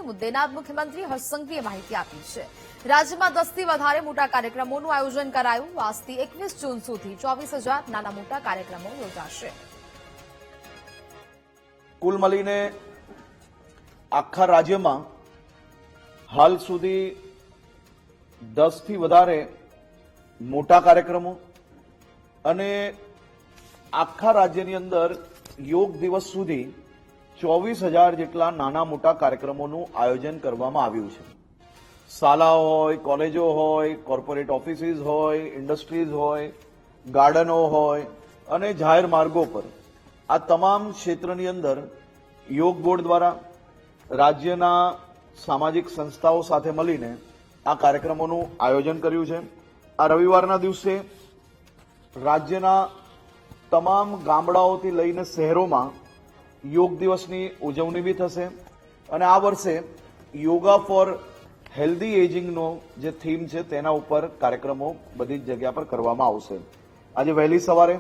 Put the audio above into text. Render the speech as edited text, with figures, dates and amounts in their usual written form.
મુદ્દે નાયબ મુખ્યમંત્રી હર્ષ સંઘવીએ માહિતી આપી છે। રાજ્યમાં 10 થી વધારે મોટા કાર્યક્રમોનું આયોજન કરાયું। આજથી 21 જૂન સુધી 24,000 નાના મોટા કાર્યક્રમો યોજાશે। કુલ મળીને આખા રાજ્યમાં હાલ સુધી 10 થી વધારે મોટા કાર્યક્રમો અને આખા રાજ્યની અંદર યોગ દિવસ સુધી 24,000 જેટલા નાના મોટા કાર્યક્રમોનું આયોજન કરવામાં આવ્યું છે। શાળાઓ હોય, કોલેજો હોય, કોર્પોરેટ ઓફિસીસ હોય, ઇન્ડસ્ટ્રીઝ હોય, ગાર્ડનો હોય અને જાહેર માર્ગો પર આ તમામ ક્ષેત્રની અંદર યોગ બોર્ડ દ્વારા રાજ્યના સામાજિક સંસ્થાઓ સાથે મળીને આ કાર્યક્રમોનું આયોજન કર્યું છે। આ રવિવારના દિવસે રાજ્યના તમામ ગામડાઓથી લઈને શહેરોમાં યોગ દિવસની ઉજવણી બી થશે અને આ વર્ષે યોગા ફોર હેલ્ધી એજિંગનો જે થીમ છે તેના ઉપર કાર્યક્રમો બધી જ જગ્યા પર કરવામાં આવશે। આજે વહેલી સવારે